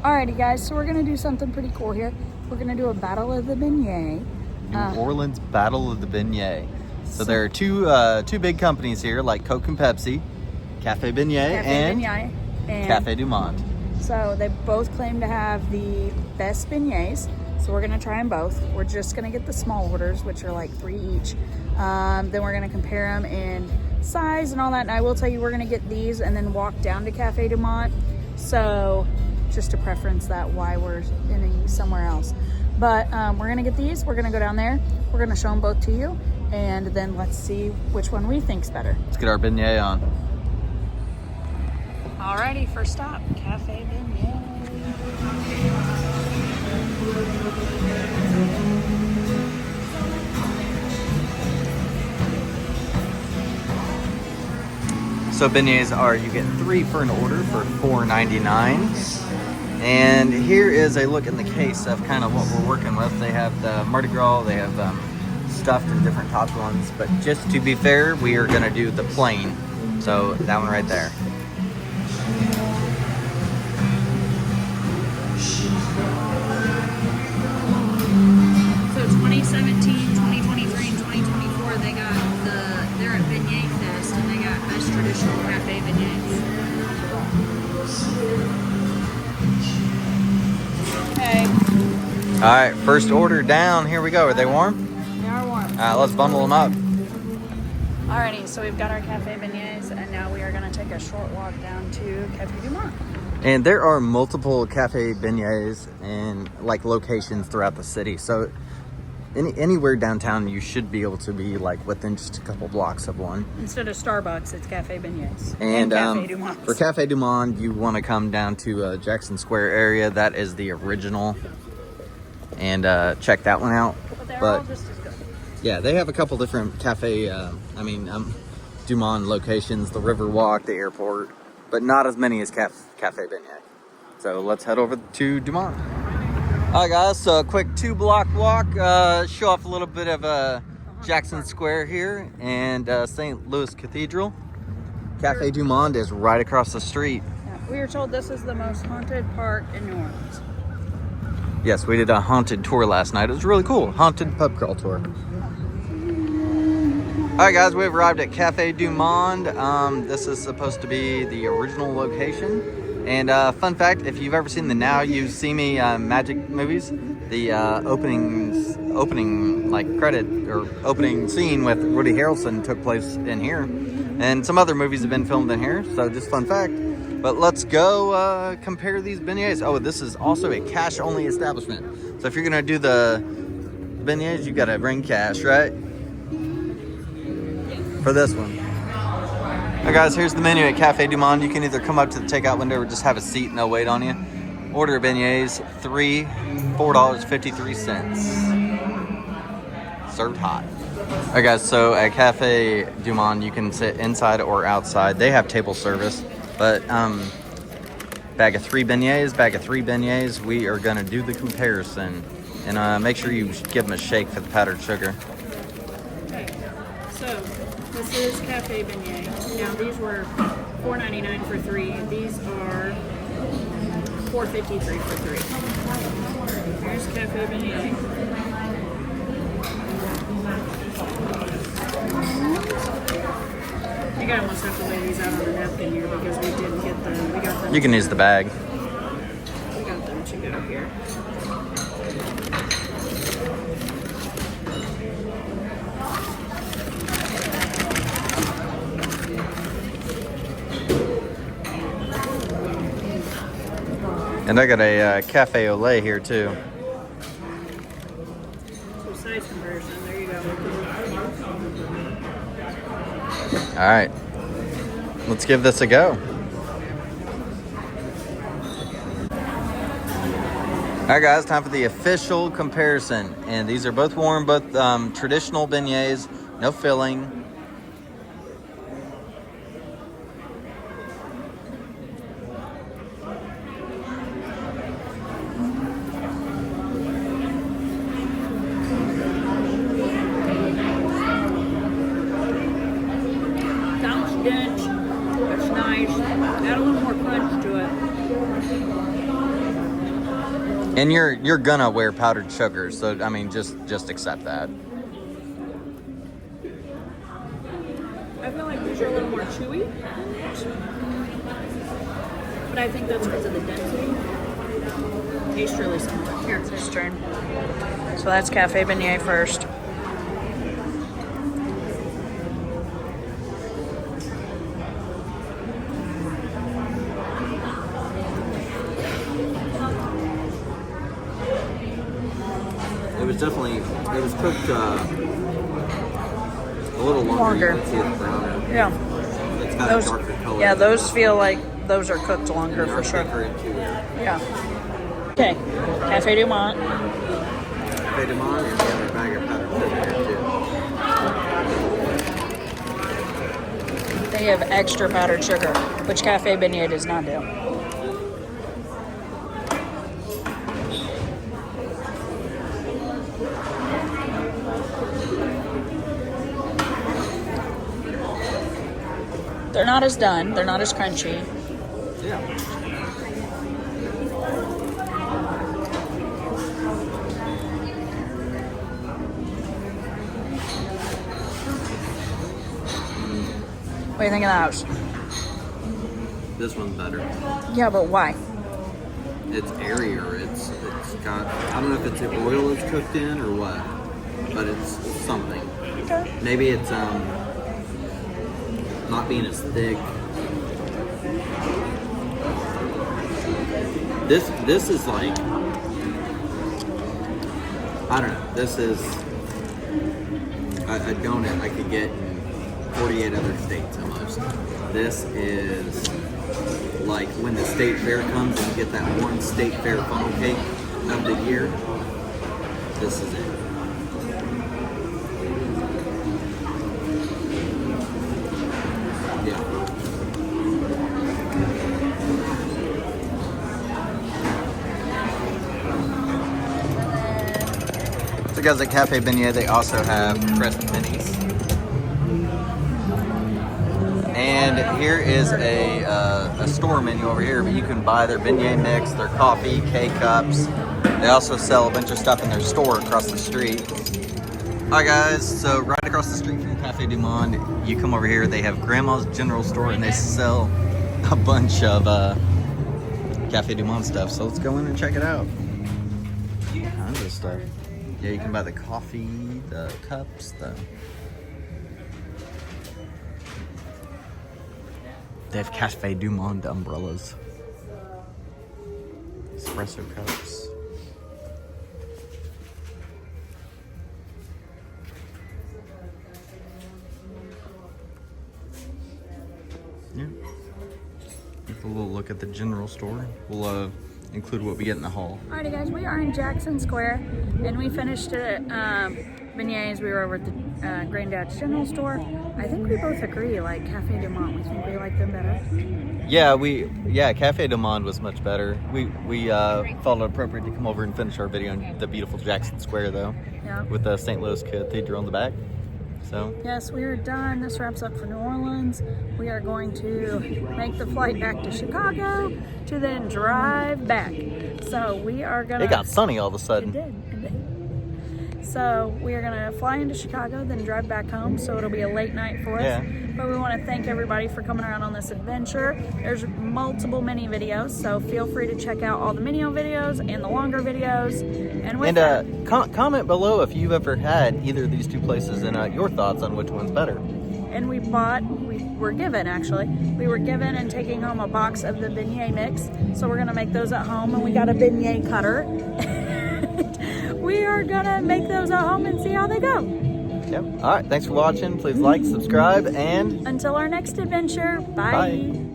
Alrighty guys, so we're gonna do something pretty cool here. We're gonna do a battle of the beignet. New Orleans Battle of the Beignet. So there are two big companies here, like Coke and Pepsi, Cafe Beignet and Cafe du Monde. So they both claim to have the best beignets. So we're gonna try them both. We're just gonna get the small orders, which are like 3 each. Then we're gonna compare them in size and all that. And I will tell you, we're gonna get these and then walk down to Cafe du Monde. So just to preference that why we're in somewhere else. But we're gonna get these, we're gonna go down there, we're gonna show them both to you, and then let's see which one we think's better. Let's get our beignet on. Alrighty, first stop, Cafe Beignet. So beignets are, you get 3 for an order for $4.99. And here is a look in the case of kind of what we're working with. They have the Mardi Gras, they have stuffed and different topped ones. But just to be fair, we are gonna do the plain. So that one right there. So 2017, 2023, and 2024, they're at Beignet Fest, and they got best traditional Cafe Beignets. Okay. All right, first order down. Here we go. Are they warm? They are warm. All right, let's bundle them up. Alrighty, so we've got our Cafe Beignets, and now we are going to take a short walk down to Cafe du Monde. And there are multiple Cafe Beignets and like locations throughout the city. So anywhere downtown, you should be able to be like within just a couple blocks of one. Instead of Starbucks, it's Cafe Beignets. And Cafe du Monde. for Cafe du Monde, you want to come down to Jackson Square area. That is the original. And check that one out. But they're all just as good. Yeah, they have a couple different Cafe, du Monde locations, the Riverwalk, the airport, but not as many as Cafe Beignet. So let's head over to du Monde. All right, guys, so a quick 2-block walk, show off a little bit of Jackson Square here and St. Louis Cathedral. Cafe du Monde is right across the street. Yeah, we were told this is the most haunted park in New Orleans. Yes, we did a haunted tour last night. It was really cool. Haunted pub crawl tour. All right, guys, we've arrived at Cafe du Monde. This is supposed to be the original location. And fun fact, if you've ever seen the Now You See Me magic movies, the opening like credit or opening scene with Woody Harrelson took place in here. And some other movies have been filmed in here, so just fun fact. But let's go compare these beignets. Oh, this is also a cash-only establishment. So if you're gonna do the beignets, you gotta bring cash, right? For this one. Alright guys, here's the menu at Cafe du Monde. You can either come up to the takeout window or just have a seat and they'll wait on you. Order beignets, $4.53. Served hot. Alright guys, so at Cafe du Monde, you can sit inside or outside. They have table service, but bag of 3 beignets. We are gonna do the comparison. And make sure you give them a shake for the powdered sugar. Okay, so this is Cafe Beignet. Now these were $4.99 for 3. These are $4.53 for 3. Here's Cafe Beignet. You gotta almost have to lay these out on the napkin here because we didn't get them. We got them. You can use the bag. We got them to go here. And I got a cafe au lait here too. So size comparison, there you go. All right, let's give this a go. All right guys, time for the official comparison. And these are both warm, both traditional beignets, no filling. It's nice. Add a little more crunch to it. And you're gonna wear powdered sugar, so I mean, just accept that. I feel like these are a little more chewy, but I think that's because of the density. Tastes really similar. Here, it's his turn. So that's Cafe Beignet first. It was cooked a little longer. You can see it's browner. Yeah. It's got Those, a darker color. yeah, those feel like those are cooked longer And for they're sure. thicker and chewier. Yeah. Okay, Cafe du Monde. Cafe du Monde, and the other bag of powdered sugar here too. They have extra powdered sugar, which Cafe Beignet does not do. They're not as done. They're not as crunchy. Yeah. What do you think of those? This one's better. Yeah, but why? It's airier. It's got, I don't know if it's the oil it's cooked in or what, but it's something. Okay. Maybe it's not being as thick. This is like, I don't know. This is a donut I could get in 48 other states almost. This is like when the state fair comes and you get that one state fair funnel cake of the year. This is it. Yeah. So guys, at Cafe Beignet, they also have pressed pennies. And here is a store menu over here, but you can buy their beignet mix, their coffee, K-cups. They also sell a bunch of stuff in their store across the street. Hi guys, so right across the street from Cafe du Monde, you come over here, they have Grandma's General Store and they sell a bunch of Cafe du Monde stuff. So let's go in and check it out. Tons of stuff. Yeah, you can buy the coffee, the cups, they have Cafe du Monde umbrellas. Espresso cups. Yeah. Take a little look at the general store. We'll include what we get in the haul. Alrighty guys, we are in Jackson Square and we finished it at Beignets. We were over at the Granddad's General Store. I think we both agree, like Cafe du Monde, we think we like them better. Yeah, Cafe du Monde was much better. We felt it appropriate to come over and finish our video in the beautiful Jackson Square though. Yeah. With the St. Louis Cathedral on the back. So yes, we are done. This wraps up for New Orleans. We are going to make the flight back to Chicago to then drive back. So we are gonna. it got sunny all of a sudden. It did. So we are gonna fly into Chicago, then drive back home. So it'll be a late night for us. Yeah. But we want to thank everybody for coming around on this adventure. There's multiple mini videos, so feel free to check out all the mini videos and the longer videos. And with Comment below if you've ever had either of these two places and your thoughts on which one's better. and we were given and taking home a box of the beignet mix. So we're gonna make those at home, and we got a beignet cutter. We are gonna make those at home and see how they go. Yep. All right. Thanks for watching. Please like, subscribe, and until our next adventure. Bye. Bye.